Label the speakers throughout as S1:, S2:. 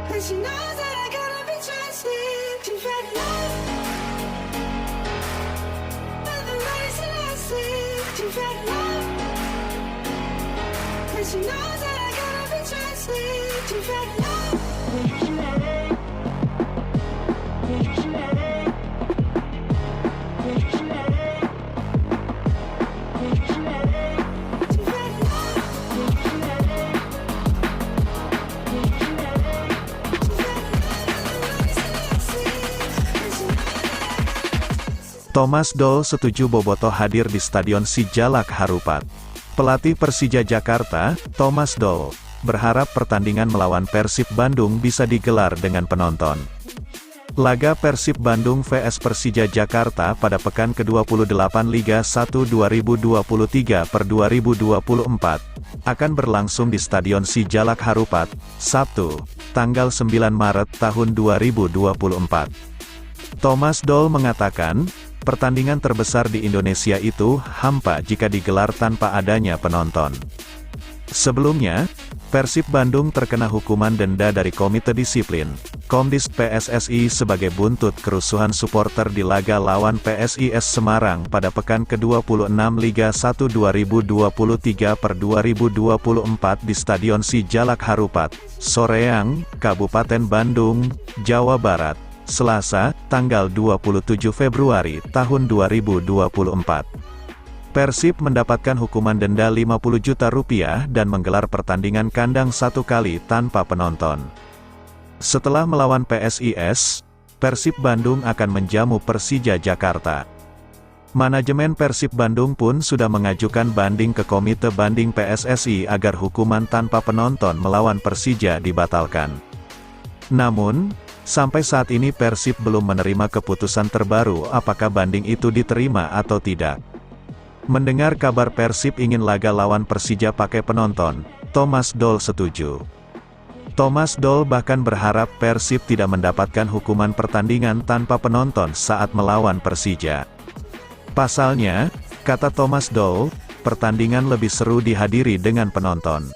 S1: And she knows that I gotta be trusted. She's read love, but the lies and I see. She's read love, and she knows that I gotta be trusted. She's read love.
S2: Thomas Doll setuju Bobotoh hadir di Stadion Sijalak Harupat. Pelatih Persija Jakarta, Thomas Doll, berharap pertandingan melawan Persib Bandung bisa digelar dengan penonton. Laga Persib Bandung vs Persija Jakarta pada pekan ke-28 Liga 1 2023/2024 akan berlangsung di Stadion Sijalak Harupat, Sabtu, tanggal 9 Maret tahun 2024. Thomas Doll mengatakan, pertandingan terbesar di Indonesia itu hampa jika digelar tanpa adanya penonton. Sebelumnya, Persib Bandung terkena hukuman denda dari Komite Disiplin, Komdis PSSI sebagai buntut kerusuhan supporter di laga lawan PSIS Semarang pada pekan ke-26 Liga 1 2023/2024 di Stadion Sijalak Harupat, Soreang, Kabupaten Bandung, Jawa Barat, Selasa, tanggal 27 Februari tahun 2024. Persib mendapatkan hukuman denda Rp50 juta dan menggelar pertandingan kandang satu kali tanpa penonton. Setelah melawan PSIS, Persib Bandung akan menjamu Persija Jakarta. Manajemen Persib Bandung pun sudah mengajukan banding ke Komite Banding PSSI agar hukuman tanpa penonton melawan Persija dibatalkan. Namun, sampai saat ini Persib belum menerima keputusan terbaru apakah banding itu diterima atau tidak. Mendengar kabar Persib ingin laga lawan Persija pakai penonton, Thomas Doll setuju. Thomas Doll bahkan berharap Persib tidak mendapatkan hukuman pertandingan tanpa penonton saat melawan Persija. Pasalnya, kata Thomas Doll, pertandingan lebih seru dihadiri dengan penonton.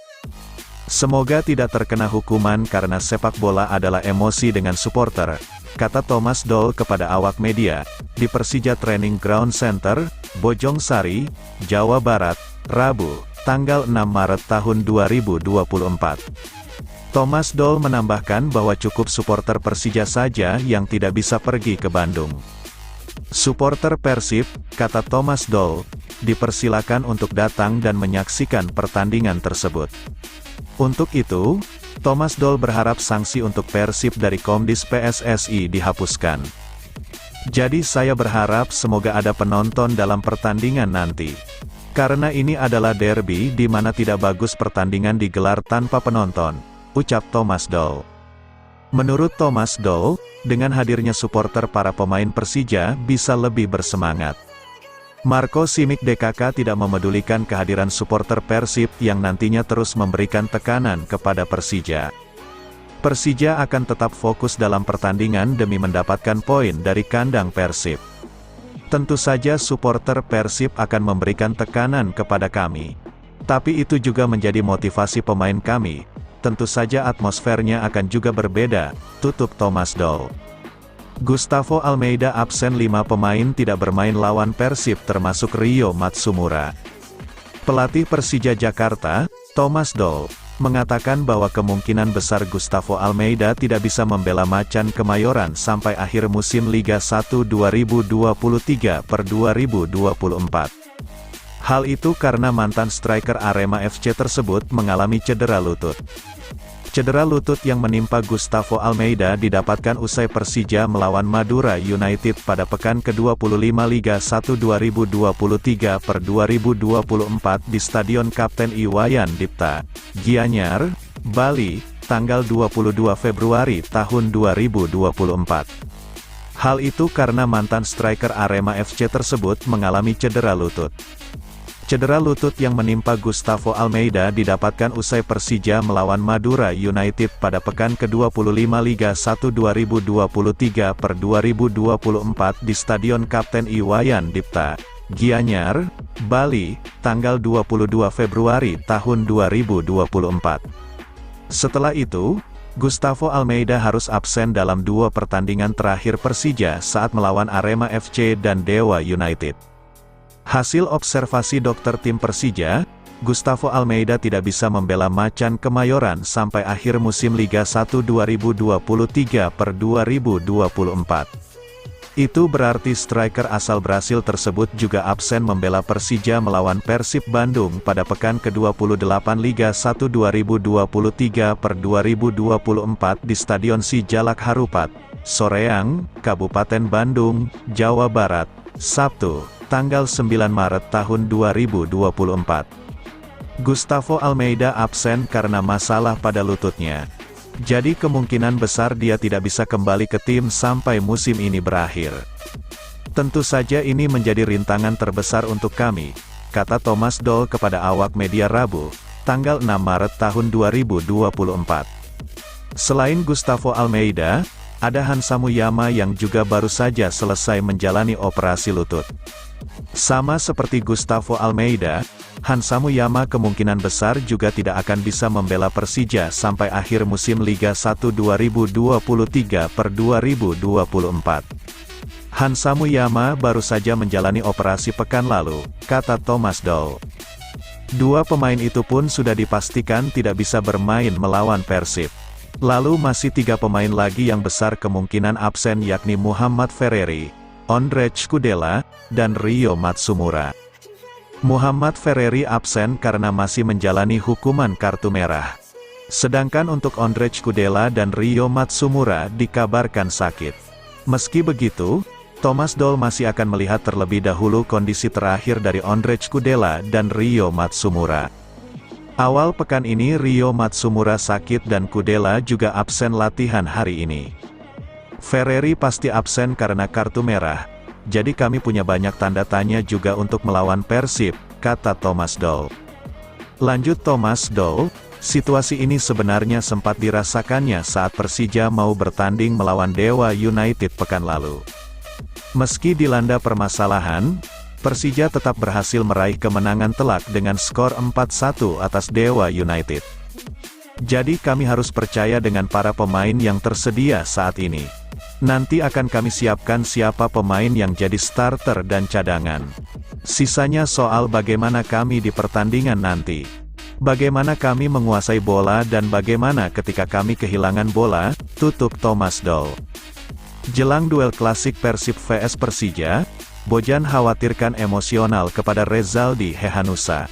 S2: Semoga tidak terkena hukuman karena sepak bola adalah emosi dengan supporter, kata Thomas Doll kepada awak media, di Persija Training Ground Center, Bojong Sari, Jawa Barat, Rabu, tanggal 6 Maret tahun 2024. Thomas Doll menambahkan bahwa cukup supporter Persija saja yang tidak bisa pergi ke Bandung. Supporter Persib, kata Thomas Doll, dipersilakan untuk datang dan menyaksikan pertandingan tersebut. Untuk itu, Thomas Doll berharap sanksi untuk Persib dari Komdis PSSI dihapuskan. Jadi saya berharap semoga ada penonton dalam pertandingan nanti. Karena ini adalah derby di mana tidak bagus pertandingan digelar tanpa penonton, ucap Thomas Doll. Menurut Thomas Doll, dengan hadirnya supporter para pemain Persija bisa lebih bersemangat. Marco Simic DKK tidak memedulikan kehadiran supporter Persib yang nantinya terus memberikan tekanan kepada Persija. Persija akan tetap fokus dalam pertandingan demi mendapatkan poin dari kandang Persib. Tentu saja supporter Persib akan memberikan tekanan kepada kami. Tapi itu juga menjadi motivasi pemain kami. Tentu saja atmosfernya akan juga berbeda, tutup Thomas Doll. Gustavo Almeida absen 5 pemain tidak bermain lawan Persib termasuk Rio Matsumura. Pelatih Persija Jakarta, Thomas Doll, mengatakan bahwa kemungkinan besar Gustavo Almeida tidak bisa membela Macan Kemayoran sampai akhir musim Liga 1 2023/2024. Hal itu karena mantan striker Arema FC tersebut mengalami cedera lutut. Cedera lutut yang menimpa Gustavo Almeida didapatkan usai Persija melawan Madura United pada pekan ke-25 Liga 1 2023/2024 di Stadion Kapten Iwayan Dipta, Gianyar, Bali, tanggal 22 Februari tahun 2024. Hal itu karena mantan striker Arema FC tersebut mengalami cedera lutut. Cedera lutut yang menimpa Gustavo Almeida didapatkan usai Persija melawan Madura United pada pekan ke-25 Liga 1 2023/2024 di Stadion Kapten Iwayan Dipta, Gianyar, Bali, tanggal 22 Februari tahun 2024. Setelah itu, Gustavo Almeida harus absen dalam 2 pertandingan terakhir Persija saat melawan Arema FC dan Dewa United. Hasil observasi dokter tim Persija, Gustavo Almeida tidak bisa membela Macan Kemayoran sampai akhir musim Liga 1 2023/2024. Itu berarti striker asal Brasil tersebut juga absen membela Persija melawan Persib Bandung pada pekan ke-28 Liga 1 2023/2024 di Stadion Sijalak Harupat, Soreang, Kabupaten Bandung, Jawa Barat, Sabtu, tanggal 9 Maret tahun 2024. Gustavo Almeida absen karena masalah pada lututnya. Jadi kemungkinan besar dia tidak bisa kembali ke tim sampai musim ini berakhir. Tentu saja ini menjadi rintangan terbesar untuk kami, kata Thomas Doll kepada awak media Rabu, tanggal 6 Maret tahun 2024. Selain Gustavo Almeida, ada Hansa Muyama yang juga baru saja selesai menjalani operasi lutut. Sama seperti Gustavo Almeida, Hansa Muyama kemungkinan besar juga tidak akan bisa membela Persija sampai akhir musim Liga 1 2023/2024. Hansa Muyama baru saja menjalani operasi pekan lalu, kata Thomas Doll. 2 pemain itu pun sudah dipastikan tidak bisa bermain melawan Persib. Lalu masih 3 pemain lagi yang besar kemungkinan absen yakni Muhammad Ferreri, Ondrej Kudela, dan Rio Matsumura. Muhammad Ferreri absen karena masih menjalani hukuman kartu merah. Sedangkan untuk Ondrej Kudela dan Rio Matsumura dikabarkan sakit. Meski begitu, Thomas Doll masih akan melihat terlebih dahulu kondisi terakhir dari Ondrej Kudela dan Rio Matsumura. Awal pekan ini Rio Matsumura sakit dan Kudela juga absen latihan hari ini. Ferreri pasti absen karena kartu merah. Jadi kami punya banyak tanda tanya juga untuk melawan Persib, kata Thomas Doll. Lanjut Thomas Doll, situasi ini sebenarnya sempat dirasakannya saat Persija mau bertanding melawan Dewa United pekan lalu. Meski dilanda permasalahan, Persija tetap berhasil meraih kemenangan telak dengan skor 4-1 atas Dewa United. Jadi kami harus percaya dengan para pemain yang tersedia saat ini. Nanti akan kami siapkan siapa pemain yang jadi starter dan cadangan. Sisanya soal bagaimana kami di pertandingan nanti. Bagaimana kami menguasai bola dan bagaimana ketika kami kehilangan bola, tutup Thomas Doll. Jelang duel klasik Persib vs Persija, Bojan khawatirkan emosional kepada Rezaldi Hehanussa.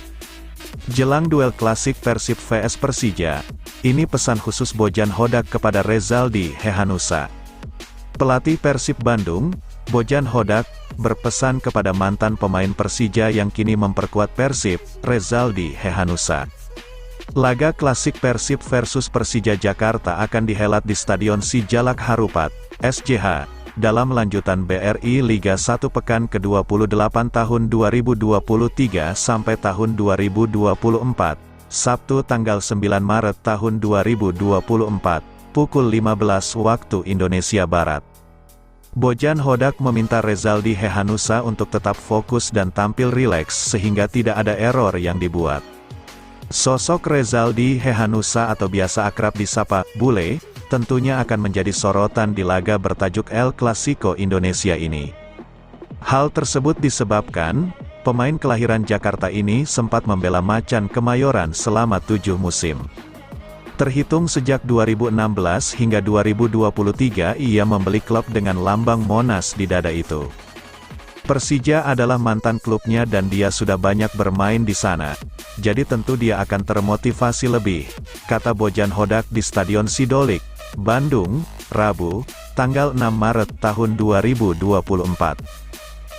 S2: Jelang duel klasik Persib vs Persija, ini pesan khusus Bojan Hodak kepada Rezaldi Hehanussa. Pelatih Persib Bandung, Bojan Hodak, berpesan kepada mantan pemain Persija yang kini memperkuat Persib, Rezaldi Hehanussa. Laga klasik Persib versus Persija Jakarta akan dihelat di Stadion Sijalak Harupat, SJH, dalam lanjutan BRI Liga 1 pekan ke-28 tahun 2023 sampai tahun 2024, Sabtu tanggal 9 Maret tahun 2024, pukul 15 waktu Indonesia Barat. Bojan Hodak meminta Rezaldi Hehanussa untuk tetap fokus dan tampil rileks sehingga tidak ada error yang dibuat. Sosok Rezaldi Hehanussa atau biasa akrab disapa Bule, tentunya akan menjadi sorotan di laga bertajuk El Clasico Indonesia ini. Hal tersebut disebabkan, pemain kelahiran Jakarta ini sempat membela Macan Kemayoran selama 7 musim. Terhitung sejak 2016 hingga 2023 ia membeli klub dengan lambang Monas di dada itu. Persija adalah mantan klubnya dan dia sudah banyak bermain di sana. Jadi tentu dia akan termotivasi lebih, kata Bojan Hodak di Stadion Sidolik, Bandung, Rabu, tanggal 6 Maret tahun 2024.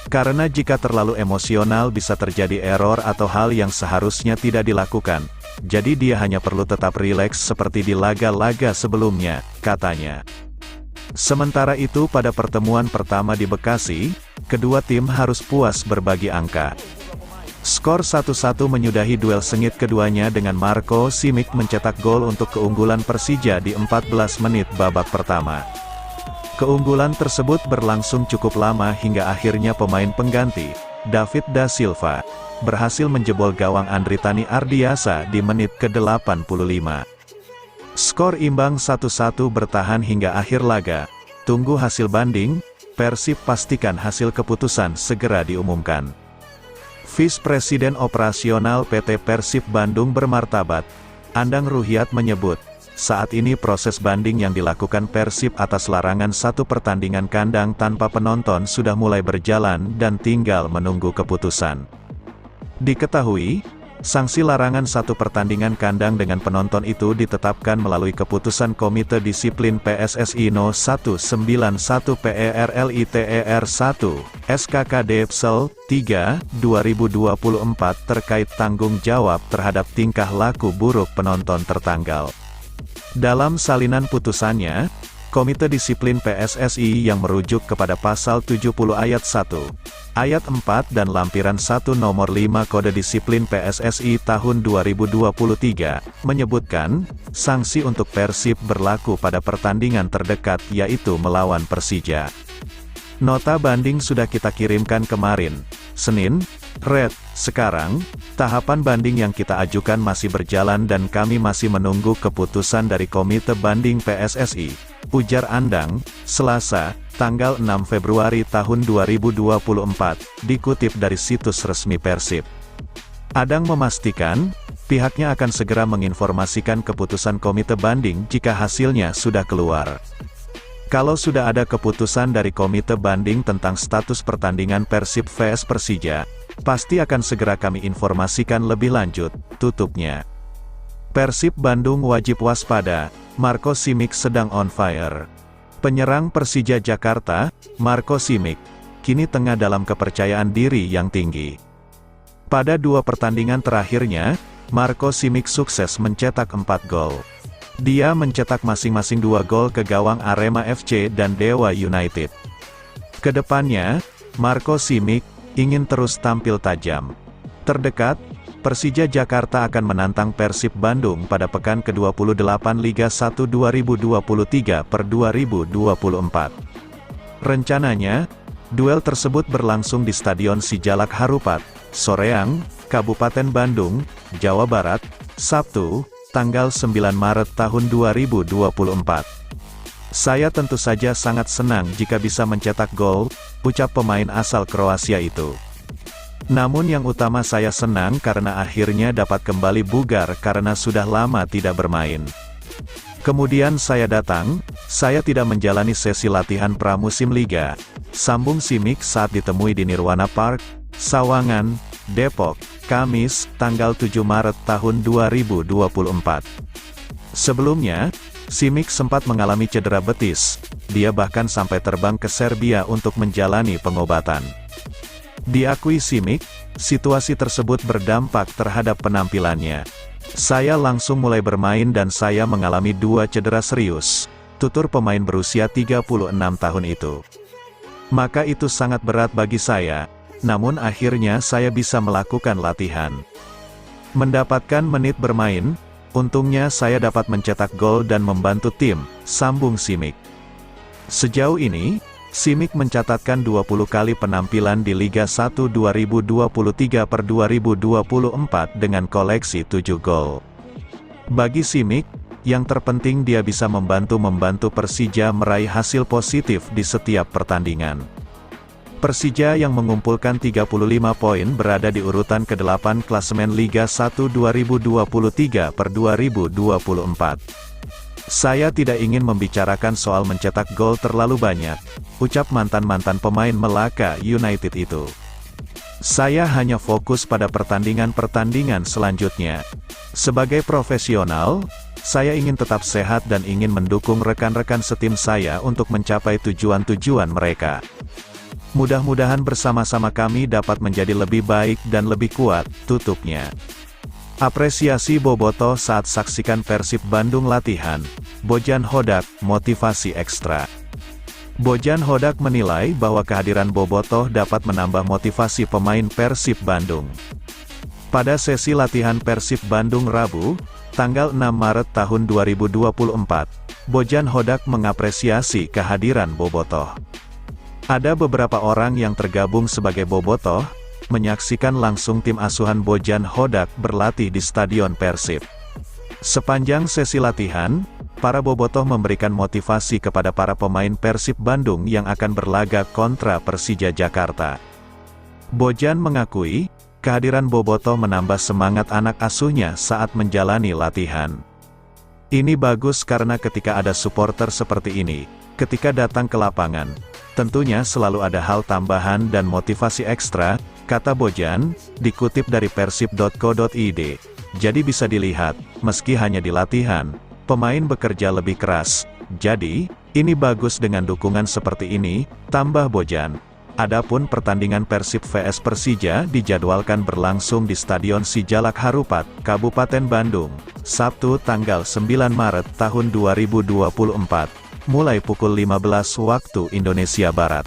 S2: Karena jika terlalu emosional bisa terjadi error atau hal yang seharusnya tidak dilakukan. Jadi dia hanya perlu tetap rileks seperti di laga-laga sebelumnya, katanya. Sementara itu pada pertemuan pertama di Bekasi, kedua tim harus puas berbagi angka. Skor 1-1 menyudahi duel sengit keduanya dengan Marco Simic mencetak gol untuk keunggulan Persija di 14 menit babak pertama. Keunggulan tersebut berlangsung cukup lama hingga akhirnya pemain pengganti, David da Silva, berhasil menjebol gawang Andritani Ardiasa di menit ke-85. Skor imbang 1-1 bertahan hingga akhir laga. Tunggu hasil banding, Persib pastikan hasil keputusan segera diumumkan. Vice Presiden Operasional PT Persib Bandung Bermartabat, Andang Ruhyat menyebut, saat ini proses banding yang dilakukan Persib atas larangan satu pertandingan kandang tanpa penonton sudah mulai berjalan dan tinggal menunggu keputusan. Diketahui, sanksi larangan satu pertandingan kandang dengan penonton itu ditetapkan melalui keputusan Komite Disiplin PSSI No. 191 PERLITER 1, SKKD/3, 2024 terkait tanggung jawab terhadap tingkah laku buruk penonton tertanggal. Dalam salinan putusannya, Komite Disiplin PSSI yang merujuk kepada Pasal 70 Ayat 1, Ayat 4 dan Lampiran 1 Nomor 5 Kode Disiplin PSSI tahun 2023, menyebutkan, sanksi untuk Persib berlaku pada pertandingan terdekat yaitu melawan Persija. Nota banding sudah kita kirimkan kemarin, Senin, Red. Sekarang, tahapan banding yang kita ajukan masih berjalan dan kami masih menunggu keputusan dari Komite Banding PSSI, ujar Andang, Selasa, tanggal 6 Februari tahun 2024, dikutip dari situs resmi Persib. Andang memastikan, pihaknya akan segera menginformasikan keputusan Komite Banding jika hasilnya sudah keluar. Kalau sudah ada keputusan dari Komite Banding tentang status pertandingan Persib vs Persija, pasti akan segera kami informasikan lebih lanjut, tutupnya. Persib Bandung wajib waspada, Marco Simic sedang on fire. Penyerang Persija Jakarta, Marco Simic, kini tengah dalam kepercayaan diri yang tinggi. Pada dua pertandingan terakhirnya, Marco Simic sukses mencetak 4 gol. Dia mencetak masing-masing 2 gol ke gawang Arema FC dan Dewa United. Kedepannya, Marco Simic ingin terus tampil tajam. Terdekat, Persija Jakarta akan menantang Persib Bandung pada pekan ke-28 Liga 1 2023/2024. Rencananya, duel tersebut berlangsung di Stadion Sijalak Harupat, Soreang, Kabupaten Bandung, Jawa Barat, Sabtu, tanggal 9 Maret tahun 2024. Saya tentu saja sangat senang jika bisa mencetak gol, ucap pemain asal Kroasia itu. Namun yang utama saya senang karena akhirnya dapat kembali bugar karena sudah lama tidak bermain. Kemudian saya datang, saya tidak menjalani sesi latihan pramusim liga, sambung Simic saat ditemui di Nirwana Park, Sawangan, Depok, Kamis, tanggal 7 Maret tahun 2024. Sebelumnya, Simic sempat mengalami cedera betis, dia bahkan sampai terbang ke Serbia untuk menjalani pengobatan. Diakui Simic, situasi tersebut berdampak terhadap penampilannya. Saya langsung mulai bermain dan saya mengalami 2 cedera serius, tutur pemain berusia 36 tahun itu. Maka itu sangat berat bagi saya, namun akhirnya saya bisa melakukan latihan. Mendapatkan menit bermain, untungnya saya dapat mencetak gol dan membantu tim, sambung Simic. Sejauh ini, Simic mencatatkan 20 kali penampilan di Liga 1 2023/2024 dengan koleksi 7 gol. Bagi Simic, yang terpenting dia bisa membantu Persija meraih hasil positif di setiap pertandingan. Persija yang mengumpulkan 35 poin berada di urutan ke-8 klasemen Liga 1 2023/2024. Saya tidak ingin membicarakan soal mencetak gol terlalu banyak, ucap mantan-mantan pemain Melaka United itu. Saya hanya fokus pada pertandingan-pertandingan selanjutnya. Sebagai profesional, saya ingin tetap sehat dan ingin mendukung rekan-rekan setim saya untuk mencapai tujuan-tujuan mereka. Mudah-mudahan bersama-sama kami dapat menjadi lebih baik dan lebih kuat, tutupnya. Apresiasi Bobotoh saat saksikan Persib Bandung latihan, Bojan Hodak, motivasi ekstra. Bojan Hodak menilai bahwa kehadiran Bobotoh dapat menambah motivasi pemain Persib Bandung. Pada sesi latihan Persib Bandung Rabu, tanggal 6 Maret tahun 2024, Bojan Hodak mengapresiasi kehadiran Bobotoh. Ada beberapa orang yang tergabung sebagai Bobotoh, menyaksikan langsung tim asuhan Bojan Hodak berlatih di Stadion Persib. Sepanjang sesi latihan, para bobotoh memberikan motivasi kepada para pemain Persib Bandung yang akan berlaga kontra Persija Jakarta. Bojan mengakui, kehadiran bobotoh menambah semangat anak asuhnya saat menjalani latihan. Ini bagus karena ketika ada supporter seperti ini, ketika datang ke lapangan, tentunya selalu ada hal tambahan dan motivasi ekstra, kata Bojan, dikutip dari persib.co.id. Jadi bisa dilihat, meski hanya di latihan, pemain bekerja lebih keras. Jadi, ini bagus dengan dukungan seperti ini, tambah Bojan. Adapun pertandingan Persib vs Persija dijadwalkan berlangsung di Stadion Sijalak Harupat, Kabupaten Bandung, Sabtu tanggal 9 Maret tahun 2024, mulai pukul 15 waktu Indonesia Barat.